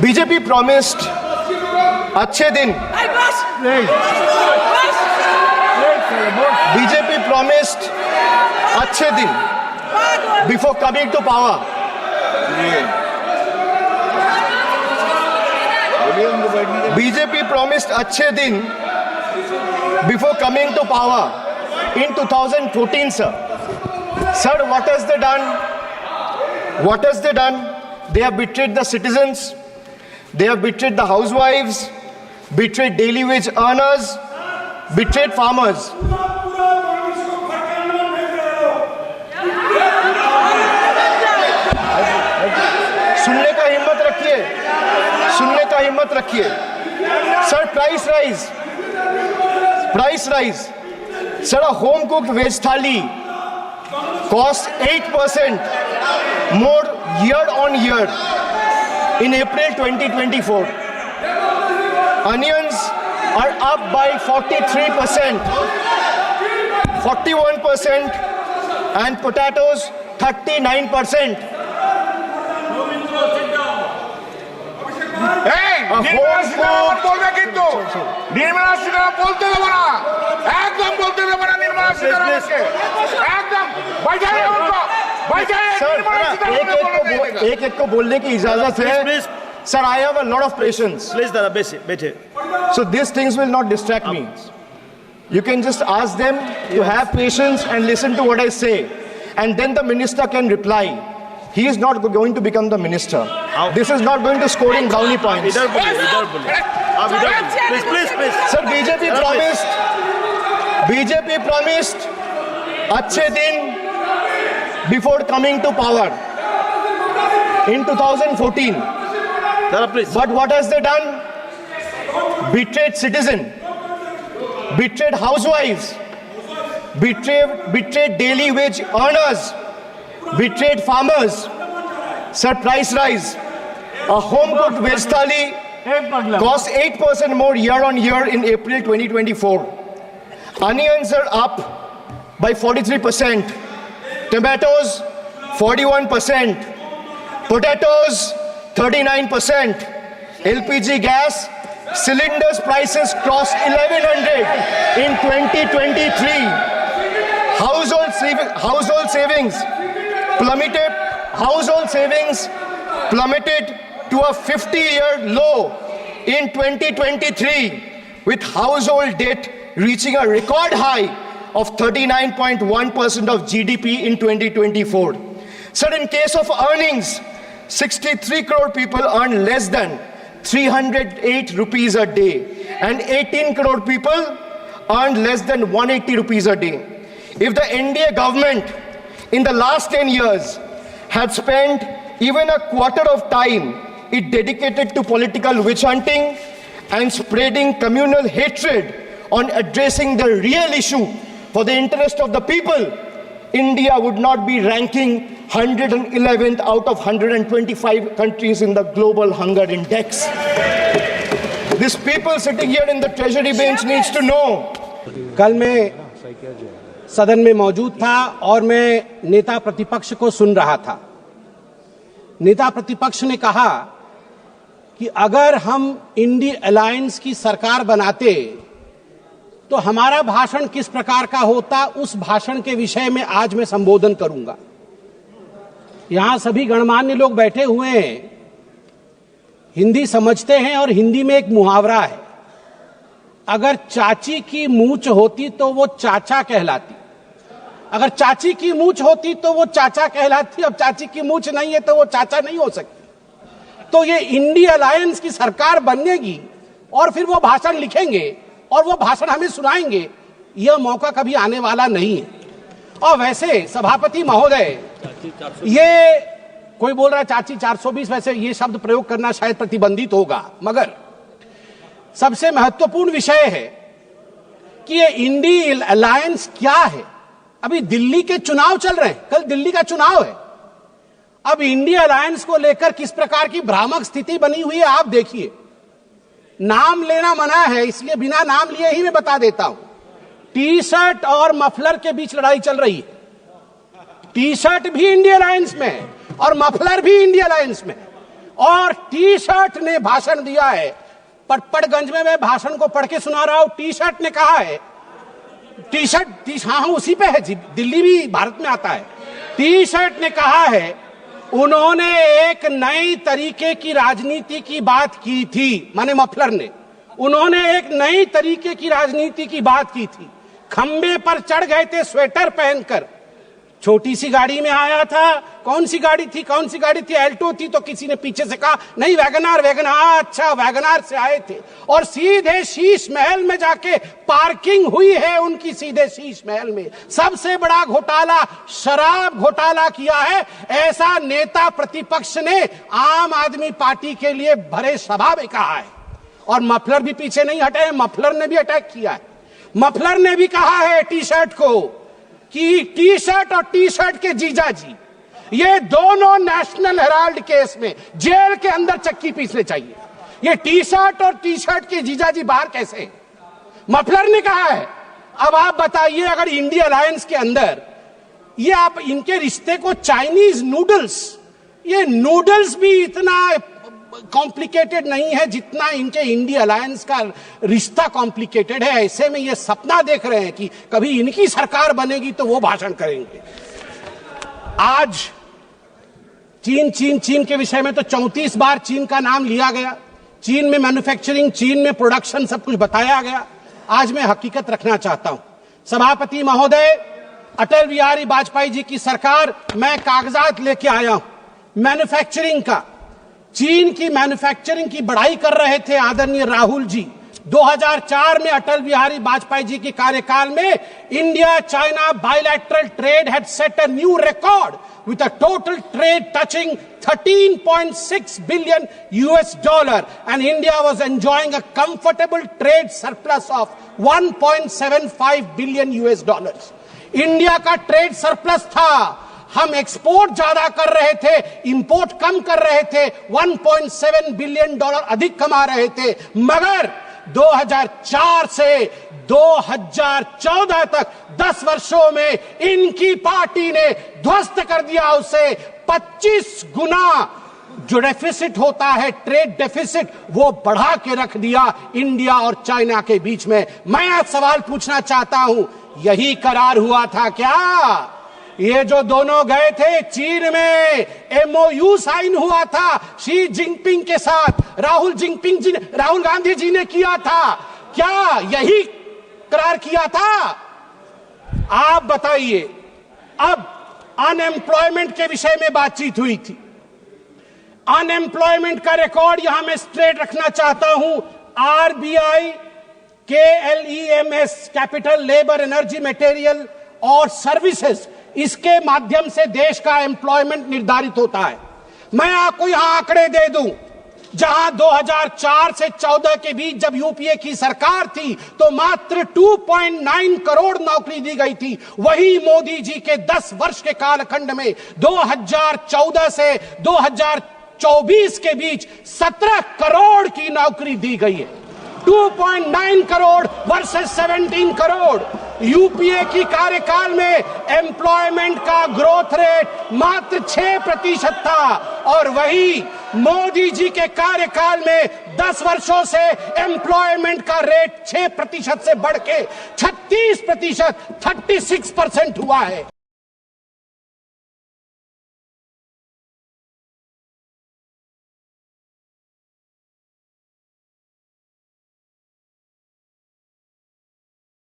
BJP promised अच्छे दिन. BJP promised अच्छे दिन before coming to power. BJP promised अच्छे दिन before coming to power in 2014, sir. Sir, what has they done? What has they done? They have betrayed the citizens. They have betrayed the housewives, betrayed daily wage earners, betrayed farmers. सुनने का हिम्मत रखिए, सुनने का हिम्मत रखिए. Sir, price rise. Sir, a home cooked veg thali costs 8% more year on year in April 2024. Onions are up by 43%, 41%, and potatoes 39%. Nirmala Sitharaman बोलবে কিন্তু निर्मला सीतारामन বলতে দেব না, একদম বলতে দেব না निर्मला सीतारामनকে, একদम बैठाइए उनको, बैठाइए निर्मला सीतारामन एक एक को बोलने की इजाजत है. Sir, I have a lot of patience. Please, Dada, बैठे. So these things will not distract me. You can just ask them to have patience and listen to what I say, and then the minister can reply. He is not going to become the minister. This is not going to score in brownie points. इधर बोलिए. Please. Sir, BJP promised अच्छे दिन before coming to power in 2014. Dada, please. But what has they done? Betrayed citizen, betrayed housewives, betrayed daily wage earners, betrayed farmers. Sir, price rise. A home cooked veg thali costs 8% more year on year in April 2024. Onions are up by 43%. Tomatoes 41%. Potatoes 39%. LPG gas cylinders prices crossed 1100 in 2023. Household savings plummeted to a 50-year low in 2023, with household debt reaching a record high of 39.1% of GDP in 2024. Sir, in case of earnings, 63 crore people earn less than 308 rupees a day, and 18 crore people earn less than 180 rupees a day. If the NDA government in the last 10 years had spent even a quarter of time it dedicated to political witch hunting and spreading communal hatred on addressing the real issue for the interest of the people, India would not be ranking 111th out of 125 countries in the global hunger index. These people sitting here in the treasury bench needs to know. कल मैं सदन में मौजूद था और मैं नेता प्रतिपक्ष को सुन रहा था. नेता प्रतिपक्ष ने कहा कि अगर हम इंडी अलायंस की सरकार बनाते तो हमारा भाषण किस प्रकार का होता, उस भाषण के विषय में आज मैं संबोधन करूंगा. यहां सभी गणमान्य लोग बैठे हुए हैं, हिंदी समझते हैं और हिंदी में एक मुहावरा है, अगर चाची की मूंछ होती तो वो चाचा कहलाती, अगर चाची की मूंछ होती तो वो चाचा कहलाती. अब चाची की मूंछ नहीं है तो वो चाचा नहीं हो सकती. तो ये इंडी अलायंस की सरकार बनेगी और फिर वो भाषण लिखेंगे और वो भाषण हमें सुनाएंगे, यह मौका कभी आने वाला नहीं है. और वैसे सभापति महोदय, ये कोई बोल रहा है चाची 420, वैसे ये शब्द प्रयोग करना शायद प्रतिबंधित होगा, मगर सबसे महत्वपूर्ण विषय है कि ये इंडी अलायंस क्या है. अभी दिल्ली के चुनाव चल रहे हैं, कल दिल्ली का चुनाव है. अब इंडिया अलायंस को लेकर किस प्रकार की भ्रामक स्थिति बनी हुई है आप देखिए. नाम लेना मना है, इसलिए बिना नाम लिए ही मैं बता देता हूं. टी शर्ट और मफलर के बीच लड़ाई चल रही है. टी शर्ट भी इंडिया अलायंस में है और मफलर भी इंडिया अलायंस में है. और टी शर्ट ने भाषण दिया है। पटपड़गंज में मैं भाषण को पढ़ के सुना रहा हूं। टी शर्ट ने कहा है, टी शर्ट हाँ उसी पे है जी, दिल्ली भी भारत में आता है। टी शर्ट ने कहा है, उन्होंने एक नई तरीके की राजनीति की बात की थी, माने मफलर ने, उन्होंने एक नई तरीके की राजनीति की बात की थी। खंबे पर चढ़ गए थे स्वेटर पहनकर, छोटी सी गाड़ी में आया था। कौन सी गाड़ी थी? एल्टो थी। तो किसी ने पीछे से कहा नहीं वैगनार। अच्छा वैगनार से आए थे और सीधे शीश महल में जाके पार्किंग हुई है उनकी, सीधे शीश महल में। सबसे बड़ा घोटाला शराब घोटाला किया है, ऐसा नेता प्रतिपक्ष ने आम आदमी पार्टी के लिए भरे सभा में कहा है। और मफलर भी पीछे नहीं हटे, मफलर ने भी अटैक किया है। मफलर ने भी कहा है टी शर्ट को कि टी शर्ट और टी शर्ट के जीजा जी, ये दोनों नेशनल हेराल्ड केस में जेल के अंदर चक्की पीसने चाहिए। ये टी शर्ट और टी शर्ट के जीजा जी बाहर कैसे हैं? मफलर ने कहा है। अब आप बताइए, अगर इंडिया अलायंस के अंदर ये आप इनके रिश्ते को चाइनीज नूडल्स, ये नूडल्स भी इतना कॉम्प्लिकेटेड नहीं है जितना इनके इंडिया अलायंस का रिश्ता कॉम्प्लिकेटेड है। ऐसे में ये सपना देख रहे हैं कि कभी इनकी सरकार बनेगी तो वो भाषण करेंगे। आज चीन के विषय में तो 34 बार चीन का नाम लिया गया। चीन में मैन्युफैक्चरिंग, चीन में प्रोडक्शन, सब कुछ बताया गया। आज मैं हकीकत रखना चाहता हूं। सभापति महोदय, अटल बिहारी वाजपेयी जी की सरकार, मैं कागजात लेके आया हूं मैन्युफैक्चरिंग का। चीन की मैन्युफैक्चरिंग की बड़ाई कर रहे थे आदरणीय राहुल जी। 2004 में अटल बिहारी वाजपेयी जी के कार्यकाल में India China bilateral trade had set a new record with a total trade touching $13.6 billion and India was enjoying a comfortable trade surplus of $1.75 billion। India का ट्रेड सरप्लस था, हम एक्सपोर्ट ज्यादा कर रहे थे, इंपोर्ट कम कर रहे थे, $1.7 बिलियन अधिक कमा रहे थे। मगर 2004 से 2014 तक 10 वर्षों में इनकी पार्टी ने ध्वस्त कर दिया उसे। 25 गुना जो डेफिसिट होता है, ट्रेड डेफिसिट, वो बढ़ा के रख दिया इंडिया और चाइना के बीच में। मैं आज सवाल पूछना चाहता हूं, यही करार हुआ था क्या? ये जो दोनों गए थे चीन में, MOU साइन हुआ था शी जिनपिंग के साथ, राहुल गांधी जी ने किया था, क्या यही करार किया था? आप बताइए। अब अनएम्प्लॉयमेंट के विषय में बातचीत हुई थी। अनएम्प्लॉयमेंट का रिकॉर्ड यहां मैं स्ट्रेट रखना चाहता हूं। RBI, KLEMS, capital, labour, energy, material और सर्विसेज, इसके माध्यम से देश का एम्प्लॉयमेंट निर्धारित होता है। मैं आपको यहां आंकड़े दे दूं, जहां 2004 से 14 के बीच जब यूपीए की सरकार थी तो मात्र 2.9 करोड़ नौकरी दी गई थी। वही मोदी जी के 10 वर्ष के कालखंड में 2014 से 2024 के बीच 17 करोड़ की नौकरी दी गई है। 2.9 करोड़ वर्सेस 17 करोड़। यूपीए की कार्यकाल में एम्प्लॉयमेंट का ग्रोथ रेट मात्र 6% था और वही मोदी जी के कार्यकाल में 10 वर्षों से एम्प्लॉयमेंट का रेट 6% से बढ़ के 36%, 36% हुआ है।